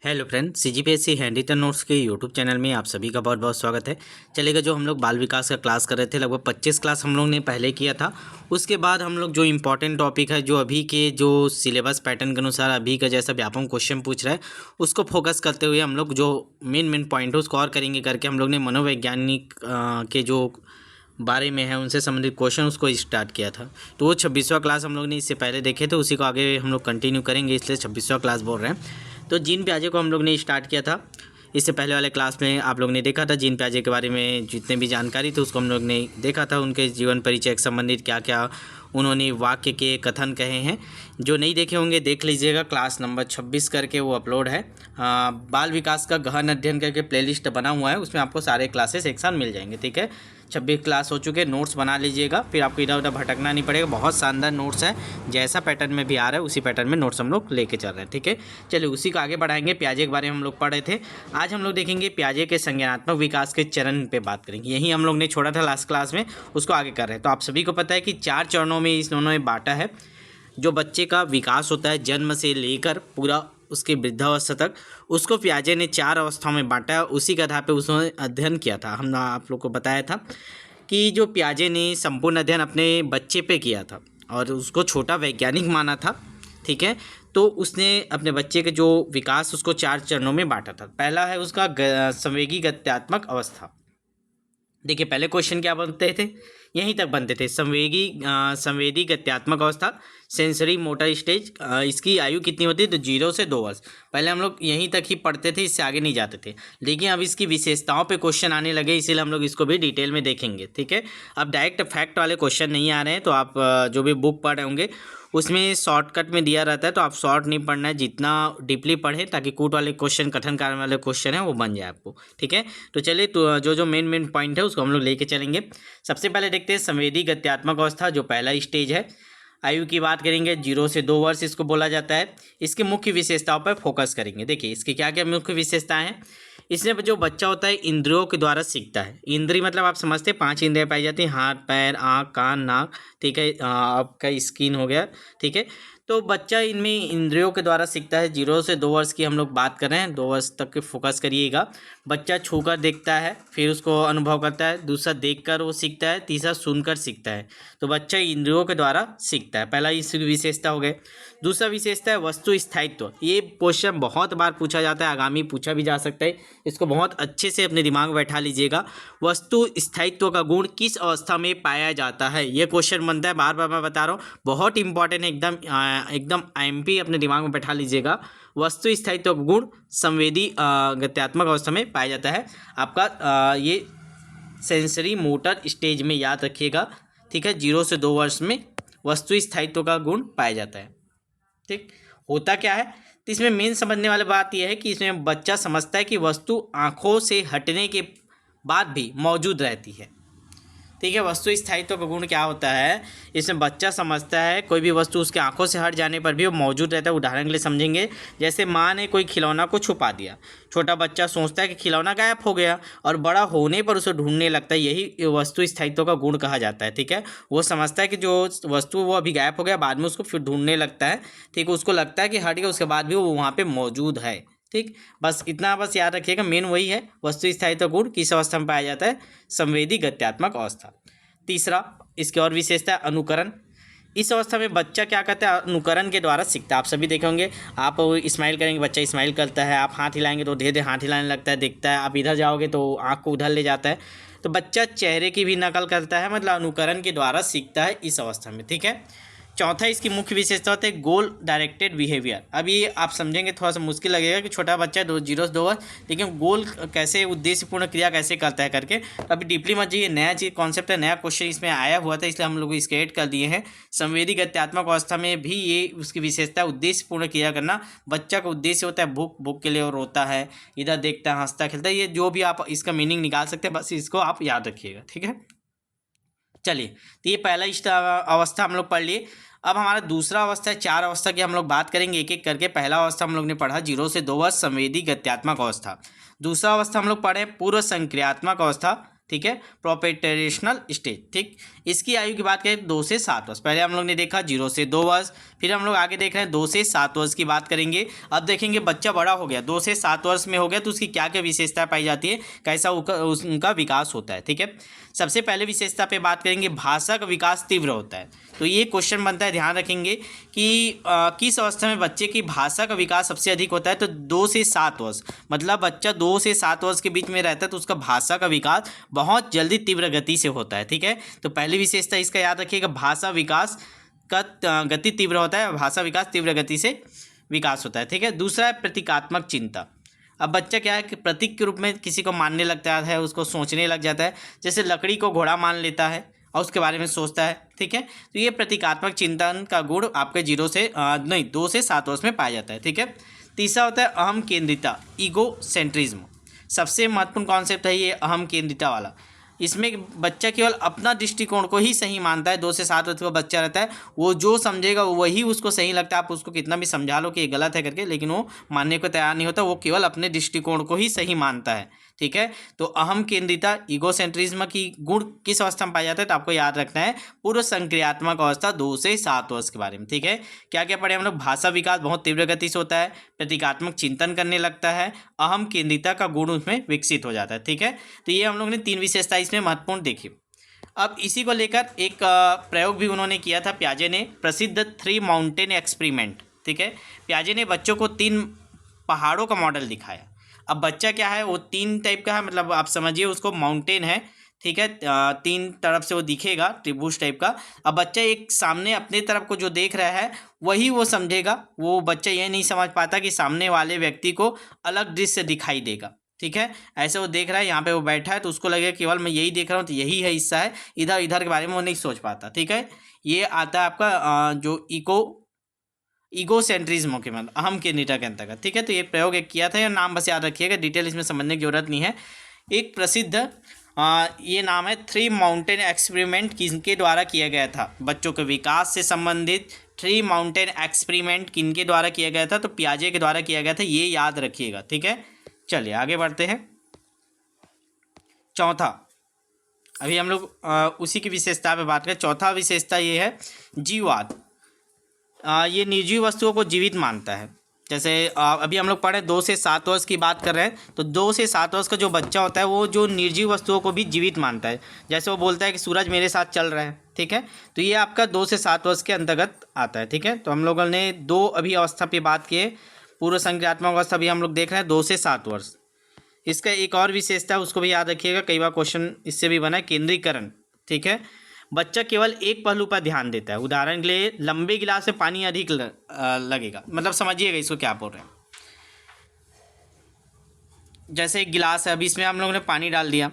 Hello friend, CGPSC hand written notes के YouTube channel में आप सभी का बहुत बहुत स्वागत है। चलेगा जो हम लोग बाल विकास का क्लास कर रहे थे, लगभग 25 क्लास हम लोग ने पहले किया था। उसके बाद हम लोग जो इम्पोर्टेंट टॉपिक है, जो अभी के जो सिलेबस पैटर्न के अनुसार अभी का जैसा व्यापक क्वेश्चन पूछ रहा है, उसको फोकस करते हुए हम लोग जो मेन पॉइंट है उसको और करेंगे करके हम लोग ने मनोवैज्ञानिक के जो बारे में है उनसे संबंधित क्वेश्चन उसको स्टार्ट किया था। तो वो 26वां क्लास हम लोग ने इससे पहले देखे थे, उसी को आगे हम लोग कंटिन्यू करेंगे, इसलिए 26वां क्लास बोल रहे हैं। तो जीन प्याजे को हम लोग ने स्टार्ट किया था। इससे पहले वाले क्लास में आप लोग ने देखा था जीन प्याजे के बारे में जितने भी जानकारी थी उसको हम लोग ने देखा था। उनके जीवन परिचय से संबंधित क्या क्या उन्होंने वाक्य के कथन कहे हैं। जो नहीं देखे होंगे देख लीजिएगा, क्लास नंबर 26 करके वो अपलोड है। बाल विकास का गहन अध्ययन करके प्लेलिस्ट बना हुआ है, उसमें आपको सारे क्लासेस एक साथ मिल जाएंगे। ठीक है, 26 क्लास हो चुके, नोट्स बना लीजिएगा, फिर आपको इधर उधर भटकना नहीं पड़ेगा। बहुत शानदार नोट्स है, जैसा पैटर्न में भी आ रहा है उसी पैटर्न में नोट्स हम लोग लेके चल रहे हैं। ठीक है, चलिए उसी को आगे बढ़ाएंगे। प्याजे के बारे में हम लोग पढ़ रहे थे, आज हम लोग देखेंगे प्याजे के संज्ञानात्मक विकास के चरण पे बात करेंगे। यही हम लोग ने छोड़ा था लास्ट क्लास में, उसको आगे कर रहे हैं। तो आप सभी को पता है कि 4 चरणों में इन्होंने बांटा है। जो बच्चे का विकास होता है जन्म से लेकर पूरा उसके वृद्धावस्था तक, उसको प्याजे ने 4 अवस्थाओं में बांटा है। उसी के आधार पर उसने अध्ययन किया था। हम आप लोग को बताया था कि जो प्याजे ने संपूर्ण अध्ययन अपने बच्चे पे किया था और उसको छोटा वैज्ञानिक माना था। ठीक है, तो उसने अपने बच्चे के जो विकास उसको 4 चरणों में बांटा था। पहला है उसका संवेगी गत्यात्मक अवस्था। देखिए पहले क्वेश्चन क्या बनते थे, यहीं तक बनते थे। संवेदी गत्यात्मक अवस्था, सेंसरी मोटर स्टेज, इसकी आयु कितनी होती है तो 0 से 2 वर्ष। पहले हम लोग यहीं तक ही पढ़ते थे, इससे आगे नहीं जाते थे। लेकिन अब इसकी विशेषताओं पे क्वेश्चन आने लगे, इसीलिए हम लोग इसको भी डिटेल में देखेंगे। ठीक है, अब डायरेक्ट फैक्ट वाले क्वेश्चन नहीं आ रहे हैं, तो आप जो भी बुक पढ़ रहे होंगे उसमें शॉर्टकट में दिया रहता है, तो आप शॉर्ट नहीं पढ़ना है, जितना डीपली पढ़ें ताकि कूट वाले क्वेश्चन, कठिन कारण वाले क्वेश्चन है वो बन जाए आपको। ठीक है, तो चलिए तो जो मेन पॉइंट है उसको हम लोग लेके चलेंगे। सबसे पहले देखते हैं संवेदी गत्यात्मक अवस्था, जो पहला स्टेज है। आयु की बात करेंगे, 0 से 2 वर्ष इसको बोला जाता है। इसके मुख्य विशेषताओं पर फोकस करेंगे। देखिए इसकी क्या क्या मुख्य विशेषताएं हैं। इसमें जो बच्चा होता है इंद्रियों के द्वारा सीखता है। इंद्रिय मतलब आप समझते हैं 5 इंद्रियां पाई जाती हैं, हाथ, पैर, आँख, कान, नाक। ठीक है, आपका स्किन हो गया। ठीक है, तो बच्चा इनमें इंद्रियों के द्वारा सीखता है। 0 से 2 वर्ष की हम लोग बात कर रहे हैं, 2 वर्ष तक के फोकस करिएगा। बच्चा छूकर देखता है, फिर उसको अनुभव करता है। दूसरा देखकर वो सीखता है। तीसरा सुनकर सीखता है। तो बच्चा इंद्रियों के द्वारा सीखता है, पहला इसकी विशेषता हो गई। दूसरा विशेषता है वस्तु स्थायित्व। ये क्वेश्चन बहुत बार पूछा जाता है, आगामी पूछा भी जा सकता है, इसको बहुत अच्छे से अपने दिमाग में बैठा लीजिएगा। वस्तु स्थायित्व का गुण किस अवस्था में पाया जाता है, ये क्वेश्चन बनता है। बार बार मैं बता रहा हूँ, बहुत इंपॉर्टेंट है, एकदम आईएमपी अपने दिमाग में बैठा लीजिएगा। वस्तु स्थायित्व का गुण संवेदी गत्यात्मक अवस्था में पाया जाता है। आपका ये सेंसरी मोटर स्टेज में याद रखिएगा। ठीक है, 0 से 2 वर्ष में वस्तु स्थायित्व का गुण पाया जाता है। ठीक, होता क्या है, तो इसमें मेन समझने वाली बात यह है कि इसमें बच्चा समझता है कि वस्तु आँखों से हटने के बाद भी मौजूद रहती है। ठीक है, वस्तु स्थायित्व का गुण क्या होता है, इसमें बच्चा समझता है कोई भी वस्तु उसके आंखों से हट जाने पर भी वो मौजूद रहता है। उदाहरण के लिए समझेंगे, जैसे माँ ने कोई खिलौना को छुपा दिया, छोटा बच्चा सोचता है कि खिलौना गायब हो गया और बड़ा होने पर उसे ढूंढने लगता है। यही वस्तु स्थायित्व का गुण कहा जाता है। ठीक है, वो समझता है कि जो वस्तु वो अभी गायब हो गया, बाद में उसको फिर ढूंढने लगता है। ठीक है, उसको लगता है कि हट गया, उसके बाद भी वो वहाँ पर मौजूद है। ठीक, बस इतना बस याद रखिएगा, मेन वही है। वस्तु स्थायित्व गुण किस अवस्था में पाया जाता है, संवेदी गत्यात्मक अवस्था। तीसरा इसकी और विशेषता अनुकरण। इस अवस्था में बच्चा क्या करता है, अनुकरण के द्वारा सीखता है। आप सभी देखे होंगे, आप स्माइल करेंगे बच्चा स्माइल करता है, आप हाथ हिलाएंगे तो धीरे धीरे हाथ हिलाने लगता है, देखता है। आप इधर जाओगे तो आँख को उधर ले जाता है। तो बच्चा चेहरे की भी नकल करता है, मतलब अनुकरण के द्वारा सीखता है इस अवस्था में। ठीक है, चौथा इसकी मुख्य विशेषता होता है गोल डायरेक्टेड बिहेवियर। अब ये आप समझेंगे थोड़ा सा मुश्किल लगेगा कि छोटा बच्चा 0 से 2 वर्ष, लेकिन गोल कैसे, उद्देश्यपूर्ण क्रिया कैसे करता है करके। तो अभी डीपली मत जाइए, नया चीज़ कॉन्सेप्ट है, नया क्वेश्चन इसमें आया हुआ था, इसलिए हम लोग इसके ऐड कर दिए हैं। संवेदी गत्यात्मक अवस्था में भी ये उसकी विशेषता उद्देश्यपूर्ण क्रिया करना। बच्चा का उद्देश्य होता है भूख के लिए वो रोता है, इधर देखता है, हंसता खेलता है। ये जो भी आप इसका मीनिंग निकाल सकते हैं, बस इसको आप याद रखिएगा। ठीक है, चलिए तो ये पहला अवस्था हम लोग पढ़ लिए। अब हमारा दूसरा अवस्था है, 4 अवस्था की हम लोग बात करेंगे एक एक करके। पहला अवस्था हम लोग ने पढ़ा 0 से 2 वर्ष संवेदी गत्यात्मक अवस्था। दूसरा अवस्था हम लोग पढ़े पूर्व संक्रियात्मक अवस्था। ठीक है, प्रोपेटेशनल स्टेज। ठीक, इसकी आयु की बात करें 2 से 7 वर्ष। पहले हम लोग ने देखा 0 से 2 वर्ष, फिर हम लोग आगे देख रहे हैं 2 से 7 वर्ष की बात करेंगे। अब देखेंगे बच्चा बड़ा हो गया, 2 से 7 वर्ष में हो गया, तो उसकी क्या क्या विशेषता पाई जाती है, कैसा उनका विकास होता है। ठीक है, सबसे पहले विशेषता पे बात करेंगे, भाषा का विकास तीव्र होता है। तो ये क्वेश्चन बनता है, ध्यान रखेंगे कि किस अवस्था में बच्चे की भाषा का विकास सबसे अधिक होता है। तो 2 से 7 वर्ष, मतलब बच्चा 2 से 7 वर्ष के बीच में रहता है तो उसका भाषा का विकास बहुत जल्दी तीव्र गति से होता है। ठीक है, तो पहली विशेषता इसका याद रखिएगा, भाषा विकास का गति तीव्र होता है, भाषा विकास तीव्र गति से विकास होता है। ठीक है, दूसरा है प्रतीकात्मक चिंता। अब बच्चा क्या है कि प्रतीक के रूप में किसी को मानने लगता है, उसको सोचने लग जाता है, जैसे लकड़ी को घोड़ा मान लेता है और उसके बारे में सोचता है। ठीक है, तो ये प्रतीकात्मक चिंतन का गुण आपके 2 से 7 वर्ष में पाया जाता है। ठीक है, तीसरा होता है अहम केंद्रिता, ईगोसेंट्रिज्म। सबसे महत्वपूर्ण कॉन्सेप्ट है ये अहम केंद्रिता वाला। इसमें बच्चा केवल अपना दृष्टिकोण को ही सही मानता है। 2 से 7 वर्ष का बच्चा रहता है, वो जो समझेगा वही उसको सही लगता है। आप उसको कितना भी समझा लो कि ये गलत है करके, लेकिन वो मानने को तैयार नहीं होता, वो केवल अपने दृष्टिकोण को ही सही मानता है। ठीक है, तो अहम केंद्रिता, ईगोसेंट्रिज्म की गुण किस अवस्था में पाया जाता है, तो आपको याद रखना है पूर्व संक्रियात्मक अवस्था 2 से 7 वर्ष के बारे में। ठीक है, क्या क्या पढ़े हम लोग, भाषा विकास बहुत तीव्र गति से होता है, प्रतीकात्मक चिंतन करने लगता है, अहम केंद्रिता का गुण उसमें विकसित हो जाता है। ठीक है, तो ये हम लोग ने 3 विशेषता इसमें महत्वपूर्ण देखी। अब इसी को लेकर एक प्रयोग भी उन्होंने किया था पियाजे ने, प्रसिद्ध 3 माउंटेन एक्सपेरिमेंट। ठीक है, पियाजे ने बच्चों को 3 पहाड़ों का मॉडल दिखाया। अब बच्चा क्या है, वो 3 टाइप का है, मतलब आप समझिए उसको माउंटेन है। ठीक है, 3 तरफ से वो दिखेगा, त्रिभुज टाइप का। अब बच्चा एक सामने अपने तरफ को जो देख रहा है वही वो समझेगा। वो बच्चा ये नहीं समझ पाता कि सामने वाले व्यक्ति को अलग दृश्य दिखाई देगा। ठीक है, ऐसे वो देख रहा है, यहाँ पे वो बैठा है तो उसको लगेगा केवल मैं यही देख रहा हूँ, तो यही है हिस्सा है, इधर इधर के बारे में वो नहीं सोच पाता। ठीक है, ये आता है आपका जो ईगोसेंट्रिज्म के मतलब अहम केंद्रिता के अंतर्गत। ठीक है, तो ये प्रयोग एक किया था, या नाम बस याद रखिएगा, डिटेल इसमें समझने की जरूरत नहीं है। एक प्रसिद्ध ये नाम है 3 माउंटेन एक्सपेरिमेंट, किनके द्वारा किया गया था, बच्चों के विकास से संबंधित 3 माउंटेन एक्सपेरिमेंट किनके द्वारा किया गया था, तो पियाजे के द्वारा किया गया था, ये याद रखिएगा। ठीक है, चलिए आगे बढ़ते हैं। चौथा, अभी हम लोग उसी की विशेषता पे बात करें। चौथा विशेषता ये है जीववाद। ये निर्जीव वस्तुओं को जीवित मानता है। जैसे अभी हम लोग पढ़े 2 से 7 वर्ष की बात कर रहे हैं, तो 2 से 7 वर्ष का जो बच्चा होता है वो जो निर्जीव वस्तुओं को भी जीवित मानता है। जैसे वो बोलता है कि सूरज मेरे साथ चल रहा है। ठीक है, तो ये आपका 2 से 7 वर्ष के अंतर्गत आता है। ठीक है, तो हम लोगों ने 2 अभी अवस्था पे बात की, पूर्व संक्रियात्मक अवस्था भी हम लोग देख रहे हैं 2 से 7 वर्ष। इसका एक और विशेषता है, उसको भी याद रखिएगा, कई बार क्वेश्चन इससे भी बना है, केंद्रीकरण। ठीक है, बच्चा केवल एक पहलू पर ध्यान देता है। उदाहरण के लिए लंबे गिलास में पानी अधिक लगेगा, मतलब समझिएगा इसको क्या बोल रहे हैं। जैसे एक गिलास है, अभी इसमें हम लोगों ने पानी डाल दिया।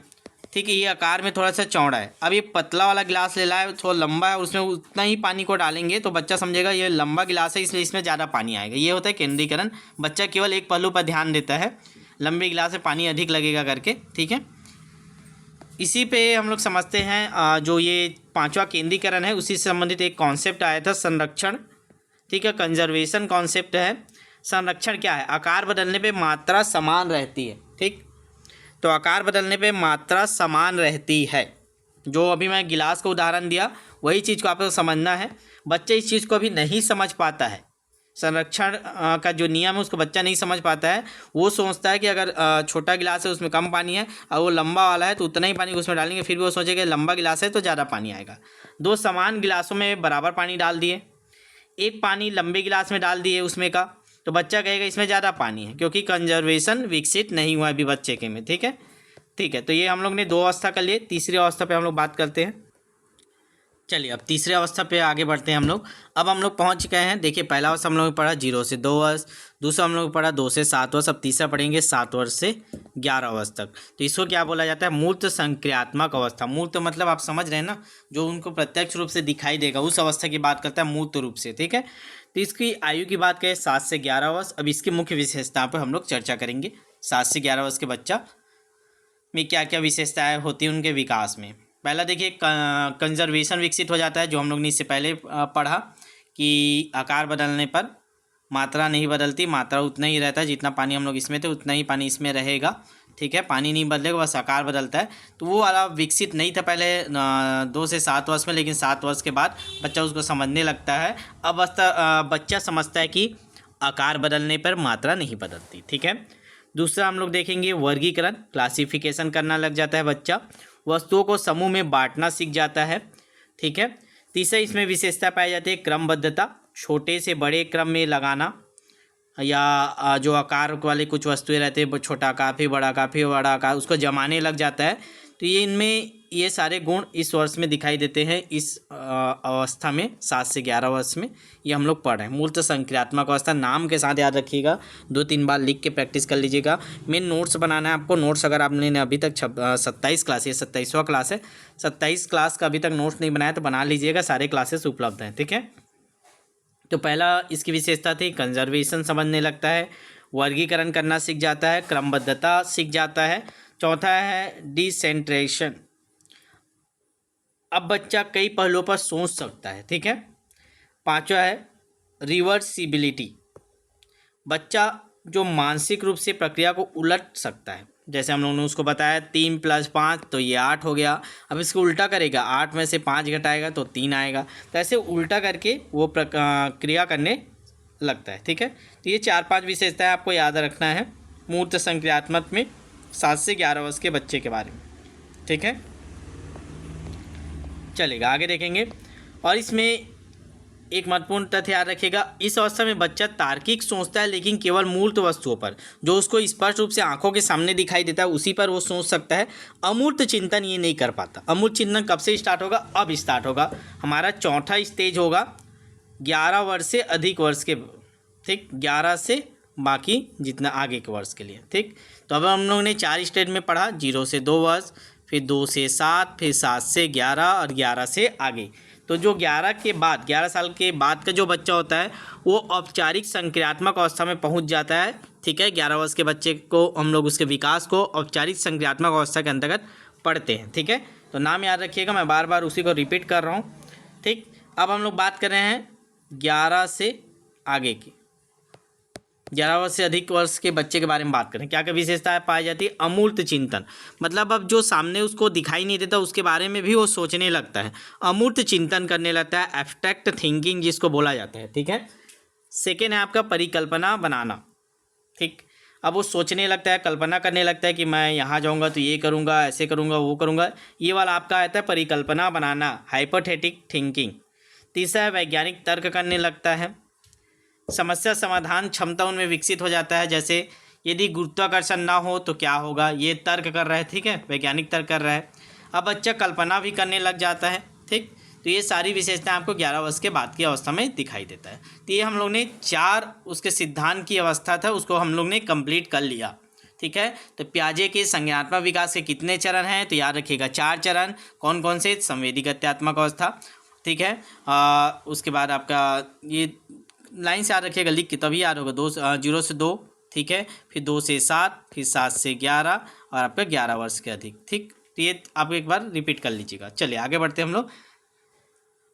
ठीक है, ये आकार में थोड़ा सा चौड़ा है। अब ये पतला वाला गिलास ले लाए, थोड़ा लंबा है, उसमें उतना ही पानी को डालेंगे तो बच्चा समझेगा ये लंबा गिलास है, इसलिए इसमें ज़्यादा पानी आएगा। ये होता है केंद्रीकरण। बच्चा केवल एक पहलू पर ध्यान देता है, लंबे गिलास में पानी अधिक लगेगा करके। ठीक है, इसी पे हम लोग समझते हैं जो ये 5वां केंद्रीकरण है, उसी से संबंधित एक कॉन्सेप्ट आया था, संरक्षण। ठीक है, कंजर्वेशन कॉन्सेप्ट है। संरक्षण क्या है, आकार बदलने पे मात्रा समान रहती है। ठीक, तो आकार बदलने पे मात्रा समान रहती है। जो अभी मैं गिलास का उदाहरण दिया, वही चीज़ को आपको समझना है। बच्चा इस चीज़ को अभी नहीं समझ पाता है। संरक्षण का जो नियम है उसको बच्चा नहीं समझ पाता है। वो सोचता है कि अगर छोटा गिलास है उसमें कम पानी है और वो लंबा वाला है तो उतना ही पानी उसमें डालेंगे, फिर भी वो सोचेगा लंबा गिलास है तो ज़्यादा पानी आएगा। 2 समान गिलासों में बराबर पानी डाल दिए, एक पानी लंबे गिलास में डाल दिए उसमें का, तो बच्चा कहेगा इसमें ज़्यादा पानी है, क्योंकि कंजर्वेशन विकसित नहीं हुआ अभी बच्चे के में। ठीक है, ठीक है, तो ये हम लोग ने 2 अवस्था कर लिए। तीसरी अवस्था पे हम लोग बात करते हैं। चलिए अब तीसरे अवस्था पे आगे बढ़ते हैं हम लोग। अब हम लोग पहुंच गए हैं। देखिए पहला अवस्था हम लोग ने पढ़ा 0 से 2 वर्ष, दूसरा हम लोग पढ़ा 2 से 7 वर्ष, अब तीसरा पढ़ेंगे 7 वर्ष से 11 वर्ष तक। तो इसको क्या बोला जाता है, मूर्त संक्रियात्मक अवस्था। मूर्त मतलब आप समझ रहे हैं ना, जो उनको प्रत्यक्ष रूप से दिखाई देगा, उस अवस्था की बात करता है मूर्त रूप से। ठीक है, तो इसकी आयु की बात करें 7 से 11 वर्ष। अब इसकी मुख्य विशेषताओं पर हम लोग चर्चा करेंगे। 7 से 11 वर्ष के बच्चा में क्या क्या विशेषताएँ होती हैं उनके विकास में। पहला देखिए कंजर्वेशन विकसित हो जाता है, जो हम लोग ने इससे पहले पढ़ा कि आकार बदलने पर मात्रा नहीं बदलती, मात्रा उतना ही रहता है, जितना पानी हम लोग इसमें थे उतना ही पानी इसमें रहेगा। ठीक है, पानी नहीं बदलेगा, बस आकार बदलता है। तो वो वाला विकसित नहीं था पहले 2 से 7 वर्ष में, लेकिन 7 वर्ष के बाद बच्चा उसको समझने लगता है। अब बच्चा समझता है कि आकार बदलने पर मात्रा नहीं बदलती। ठीक है, दूसरा हम लोग देखेंगे वर्गीकरण, क्लासिफिकेशन करना लग जाता है बच्चा, वस्तुओं को समूह में बांटना सीख जाता है। ठीक है, तीसरा इसमें विशेषता पाई जाती है क्रमबद्धता, छोटे से बड़े क्रम में लगाना, या जो आकार वाले कुछ वस्तुएं रहते हैं, छोटा आकार फिर बड़ा आकार फिर बड़ा आकार, उसको जमाने लग जाता है। तो ये इनमें ये सारे गुण इस वर्ष में दिखाई देते हैं, इस अवस्था में 7 से 11 वर्ष में ये हम लोग पढ़ रहे हैं। मूर्त संक्रियात्मक अवस्था नाम के साथ याद रखिएगा, 2-3 बार लिख के प्रैक्टिस कर लीजिएगा। मेन नोट्स बनाना है आपको। नोट्स अगर आपने अभी तक 27 क्लास, ये 27वां क्लास है, 27 क्लास का अभी तक नोट्स नहीं बनाया तो बना लीजिएगा, सारे क्लासेस उपलब्ध हैं। ठीक है, तो पहला इसकी विशेषता थी कंजर्वेशन समझने लगता है, वर्गीकरण करना सीख जाता है, क्रमबद्धता सीख जाता है। चौथा है डिसेंट्रेशन, अब बच्चा कई पहलुओं पर सोच सकता है। ठीक है, पांचवा है रिवर्सिबिलिटी, बच्चा जो मानसिक रूप से प्रक्रिया को उलट सकता है। जैसे हम लोगों ने उसको बताया 3 + 5 तो ये 8 हो गया, अब इसको उल्टा करेगा, 8 में से 5 घटाएगा तो 3 आएगा। तो ऐसे उल्टा करके वो क्रिया करने लगता है। ठीक है, तो ये 4-5 विशेषताएं आपको याद रखना है मूर्त संक्रियात्मक में 7 से 11 वर्ष के बच्चे के बारे में। ठीक है, चलेगा आगे देखेंगे। और इसमें एक महत्वपूर्ण तथ्य याद रखिएगा, इस अवस्था में बच्चा तार्किक सोचता है, लेकिन केवल मूर्त वस्तुओं पर, जो उसको स्पष्ट रूप से आंखों के सामने दिखाई देता है उसी पर वो सोच सकता है। अमूर्त चिंतन ये नहीं कर पाता। अमूर्त चिंतन कब से स्टार्ट होगा? अब स्टार्ट होगा, हमारा चौथा स्टेज होगा 11 वर्ष से अधिक वर्ष के। ठीक, 11 से बाकी जितना आगे के वर्ष के लिए। ठीक, तो अब हम लोगों ने 4 स्टेज में पढ़ा, 0 से 2 वर्ष, फिर 2 से 7, फिर 7 से 11 और 11 से आगे। तो जो 11 के बाद, 11 साल के बाद का जो बच्चा होता है वो औपचारिक संक्रियात्मक अवस्था में पहुंच जाता है। ठीक है, 11 वर्ष के बच्चे को हम लोग उसके विकास को औपचारिक संक्रियात्मक अवस्था के अंतर्गत पढ़ते हैं। ठीक है, तो नाम याद रखिएगा, मैं बार बार उसी को रिपीट कर रहा हूँ। ठीक, अब हम लोग बात कर रहे हैं 11 से आगे की, 11 वर्ष से अधिक वर्ष के बच्चे के बारे में बात करें। क्या क्या विशेषताएं पाई जाती है? अमूर्त चिंतन, मतलब अब जो सामने उसको दिखाई नहीं देता उसके बारे में भी वो सोचने लगता है, अमूर्त चिंतन करने लगता है, एब्स्ट्रैक्ट थिंकिंग जिसको बोला जाता है। ठीक है, सेकेंड है आपका परिकल्पना बनाना। ठीक, अब वो सोचने लगता है, कल्पना करने लगता है कि मैं यहाँ जाऊँगा तो ये करूँगा, ऐसे करूँगा, वो करूँगा, ये वाला आपका आता है परिकल्पना बनाना, हाइपोथेटिक थिंकिंग। तीसरा है वैज्ञानिक तर्क करने लगता है, समस्या समाधान क्षमता उनमें विकसित हो जाता है। जैसे यदि गुरुत्वाकर्षण ना हो तो क्या होगा, ये तर्क कर रहा है। ठीक है, वैज्ञानिक तर्क कर रहा है। अब बच्चा कल्पना भी करने लग जाता है। ठीक, तो ये सारी विशेषताएं आपको 11 वर्ष के बाद की अवस्था में दिखाई देता है। तो ये हम लोग ने 4 उसके सिद्धांत की अवस्था था उसको हम लोग ने कंप्लीट कर लिया। ठीक है, तो प्याजे के संज्ञानात्मक विकास के कितने चरण हैं? तो याद रखिएगा 4 चरण। कौन कौन से? संवेदी गत्यात्मक अवस्था। ठीक है, उसके बाद आपका ये लाइन से याद रखिएगा, लिख के तभी याद होगा, 0 से 2। ठीक है, फिर 2 से 7, फिर 7 से 11 और आपका 11 वर्ष के अधिक। ठीक, तो ये आप एक बार रिपीट कर लीजिएगा। चलिए आगे बढ़ते हैं हम लोग।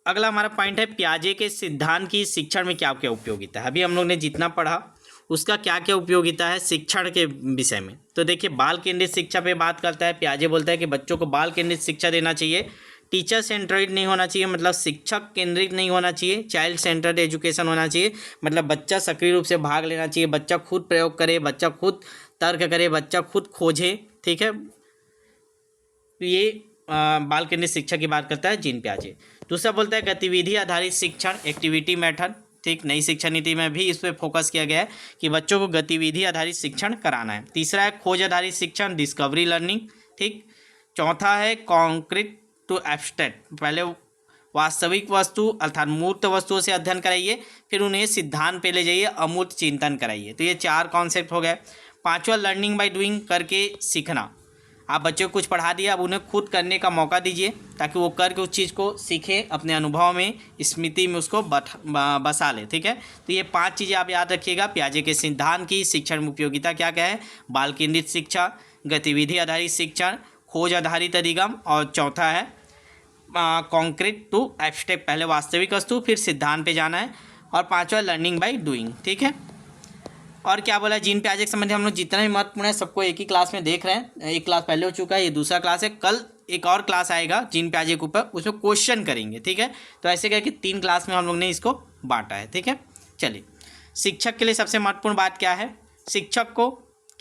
अगला हमारा पॉइंट है प्याजे के सिद्धांत की शिक्षण में क्या क्या उपयोगिता है। अभी हम लोग ने जितना पढ़ा उसका क्या क्या उपयोगिता है शिक्षण के विषय में। तो देखिए, बाल केंद्रित शिक्षा पे बात करता है। प्याजे बोलता है कि बच्चों को बाल केंद्रित शिक्षा देना चाहिए, टीचर सेंटर्ड नहीं होना चाहिए, मतलब शिक्षक केंद्रित नहीं होना चाहिए, चाइल्ड सेंटर्ड एजुकेशन होना चाहिए, मतलब बच्चा सक्रिय रूप से भाग लेना चाहिए, बच्चा खुद प्रयोग करे, बच्चा खुद तर्क करे, बच्चा खुद खोजे। ठीक है, तो ये बाल केंद्रित शिक्षा की बात करता है जीन प्याजे। दूसरा बोलता है गतिविधि आधारित शिक्षण, एक्टिविटी मेथड। ठीक, नई शिक्षा नीति में भी इस पर फोकस किया गया है कि बच्चों को गतिविधि आधारित शिक्षण कराना है। तीसरा है खोज आधारित शिक्षण, डिस्कवरी लर्निंग। ठीक, चौथा है कॉन्क्रीट टू एब्स्ट्रैक्ट, पहले वास्तविक वस्तु अर्थात मूर्त वस्तुओं से अध्ययन कराइए, फिर उन्हें सिद्धांत पे ले जाइए, अमूर्त चिंतन कराइए। तो ये 4 कॉन्सेप्ट हो गए। पांचवा लर्निंग बाय डूइंग, करके सीखना। आप बच्चों को कुछ पढ़ा दिया, अब उन्हें खुद करने का मौका दीजिए ताकि वो करके उस चीज़ को सीखे, अपने अनुभव में, स्मृति में उसको बसा ले। ठीक है, तो ये 5 चीज़ें आप याद रखिएगा। प्याजे के सिद्धांत की शिक्षण में उपयोगिता क्या क्या है? बाल केंद्रित शिक्षा, गतिविधि आधारित शिक्षण, खोज आधारित अधिगम, और चौथा है कॉन्क्रीट टू एब्स्ट्रैक्ट, पहले वास्तविक वस्तु फिर सिद्धांत पे जाना है, और पांचवा लर्निंग बाय डूइंग। ठीक है, और क्या बोला, जीन प्याजे के संबंधी हम लोग जितना भी महत्वपूर्ण है सबको एक ही क्लास में देख रहे हैं। एक क्लास पहले हो चुका है, ये दूसरा क्लास है। कल एक और क्लास आएगा जीन प्याजे के ऊपर, उसमें क्वेश्चन करेंगे, ठीक है। तो ऐसे क्या कि 3 क्लास में हम लोग ने इसको बांटा है, ठीक है। चलिए, शिक्षक के लिए सबसे महत्वपूर्ण बात क्या है, शिक्षक को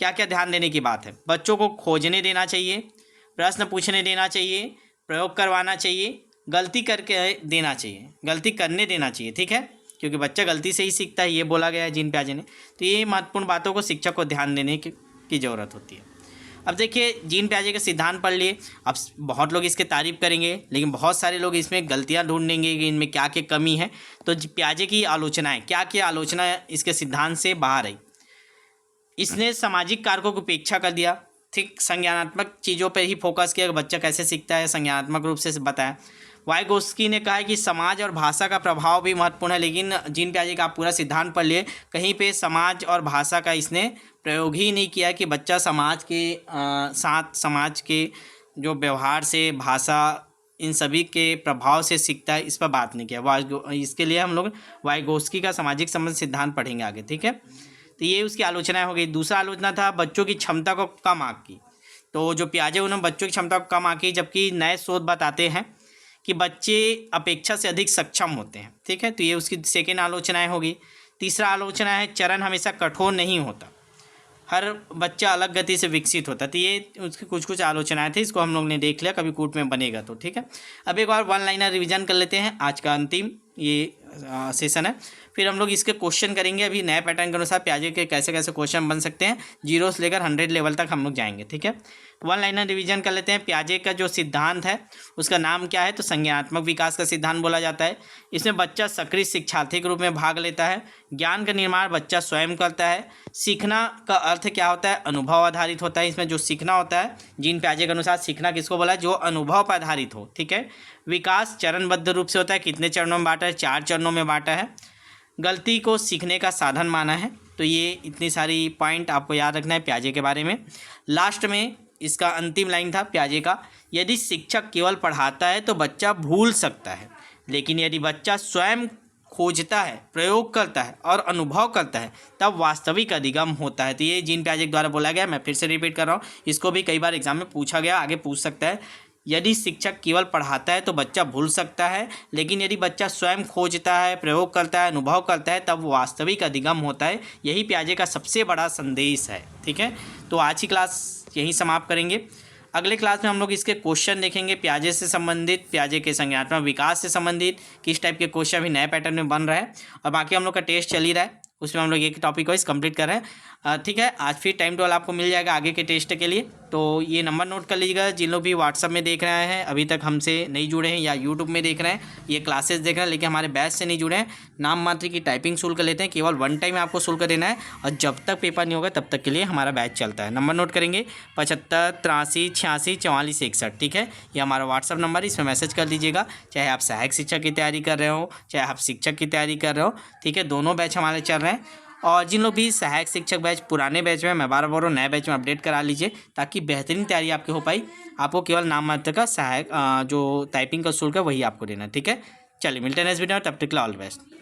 क्या क्या ध्यान देने की बात है। बच्चों को खोजने देना चाहिए, प्रश्न पूछने देना चाहिए, प्रयोग करवाना चाहिए, गलती करके देना चाहिए, गलती करने देना चाहिए, ठीक है, क्योंकि बच्चा गलती से ही सीखता है, ये बोला गया है जीन प्याजे ने। तो ये महत्वपूर्ण बातों को शिक्षक को ध्यान देने की ज़रूरत होती है। अब देखिए, जीन प्याजे के सिद्धांत पढ़ लिए। अब बहुत लोग इसके तारीफ करेंगे, लेकिन बहुत सारे लोग इसमें गलतियां ढूंढेंगे कि इनमें क्या क्या कमी है। तो प्याजे की आलोचनाएं, क्या क्या आलोचना इसके सिद्धांत से बाहर आई। इसने सामाजिक कारकों की उपेक्षा कर दिया, ठीक, संज्ञानात्मक चीज़ों पर ही फोकस किया कि बच्चा कैसे सीखता है, संज्ञानात्मक रूप से बताया। वाइगोस्की ने कहा है कि समाज और भाषा का प्रभाव भी महत्वपूर्ण है, लेकिन जीन प्याजे का आप पूरा सिद्धांत पढ़ लिए, कहीं पे समाज और भाषा का इसने प्रयोग ही नहीं किया कि बच्चा समाज के साथ, समाज के जो व्यवहार से, भाषा, इन सभी के प्रभाव से सीखता है, इस पर बात नहीं किया। इसके लिए हम लोग वाइगोस्की का सामाजिक संबंध सिद्धांत पढ़ेंगे आगे, ठीक है। तो ये उसकी आलोचना हो गई। दूसरा आलोचना था बच्चों की क्षमता को कम आंकी। तो जो प्याजे उन्होंने बच्चों की क्षमता को कम आंकी, जबकि नए शोध बताते हैं कि बच्चे अपेक्षा से अधिक सक्षम होते हैं, ठीक है। तो ये उसकी सेकेंड आलोचनाएं होगी। तीसरा आलोचना है चरण हमेशा कठोर नहीं होता, हर बच्चा अलग गति से विकसित होता है। तो ये उसकी कुछ आलोचनाएं थी, इसको हम लोग ने देख लिया, कभी कूट में बनेगा तो, ठीक है। अब एक और 1 लाइनर रिवीजन कर लेते हैं, आज का अंतिम ये सेशन है। फिर हम लोग इसके क्वेश्चन करेंगे। अभी नए पैटर्न के अनुसार प्याजे के कैसे कैसे क्वेश्चन बन सकते हैं, 0 से लेकर 100 लेवल तक हम लोग जाएंगे, ठीक है। 1 लाइनर रिवीजन कर लेते हैं। प्याजे का जो सिद्धांत है उसका नाम क्या है, तो संज्ञानात्मक विकास का सिद्धांत बोला जाता है। इसमें बच्चा सक्रिय शिक्षार्थी के रूप में भाग लेता है। ज्ञान का निर्माण बच्चा स्वयं करता है। सीखना का अर्थ क्या होता है, अनुभव आधारित होता है। इसमें जो सीखना होता है, जीन प्याजे के अनुसार सीखना किसको बोला है, जो अनुभव पर आधारित हो, ठीक है। विकास चरणबद्ध रूप से होता है, कितने चरणों में बांटा है, 4 चरणों में बांटा है। गलती को सीखने का साधन माना है। तो ये इतनी सारी पॉइंट आपको याद रखना है प्याजे के बारे में। लास्ट में इसका अंतिम लाइन था प्याजे का, यदि शिक्षक केवल पढ़ाता है तो बच्चा भूल सकता है, लेकिन यदि बच्चा स्वयं खोजता है, प्रयोग करता है और अनुभव करता है, तब वास्तविक अधिगम होता है। तो ये जीन प्याजे के द्वारा बोला गया। मैं फिर से रिपीट कर रहा हूँ, इसको भी कई बार एग्जाम में पूछा गया, आगे पूछ सकता है। यदि शिक्षक केवल पढ़ाता है तो बच्चा भूल सकता है, लेकिन यदि बच्चा स्वयं खोजता है, प्रयोग करता है, अनुभव करता है, तब वास्तविक अधिगम होता है। यही प्याजे का सबसे बड़ा संदेश है, ठीक है। तो आज की क्लास यहीं समाप्त करेंगे। अगले क्लास में हम लोग इसके क्वेश्चन देखेंगे, प्याजे से संबंधित, प्याजे के संज्ञानात्मक विकास से संबंधित किस टाइप के क्वेश्चन भी नए पैटर्न में बन रहा है। और बाकी हम लोग का टेस्ट चल ही रहा है, उसमें हम लोग एक टॉपिक वाइज कंप्लीट कर रहे हैं, ठीक है। आज फिर टाइम टेबल आपको मिल जाएगा आगे के टेस्ट के लिए। तो ये नंबर नोट कर लीजिएगा। जिन लोग भी व्हाट्सअप में देख रहे हैं, अभी तक हमसे नहीं जुड़े हैं, या यूट्यूब में देख रहे हैं, ये क्लासेस देख रहे हैं लेकिन हमारे बैच से नहीं जुड़े हैं, नाम मात्र की टाइपिंग शुल्क लेते हैं, केवल 1 टाइम आपको शुल्क देना है, और जब तक पेपर नहीं होगा तब तक के लिए हमारा बैच चलता है। नंबर नोट करेंगे 75 83 86 44 61, ठीक है। ये हमारा व्हाट्सअप नंबर है, इसमें मैसेज कर दीजिएगा। चाहे आप सहायक शिक्षक की तैयारी कर रहे हो, चाहे आप शिक्षक की तैयारी कर रहे हो, ठीक है, दोनों बैच हमारे चल रहे हैं। और जिन लोग भी सहायक शिक्षक बैच पुराने बैच में, मैं बार बार नए बैच में अपडेट करा लीजिए, ताकि बेहतरीन तैयारी आपकी हो पाई। आपको केवल नाम मात्र का सहायक जो टाइपिंग का शुल्क है वही आपको देना, ठीक है। चलिए मिलते हैं नेक्स्ट वीडियो में, तब तक के लिए ऑल बेस्ट।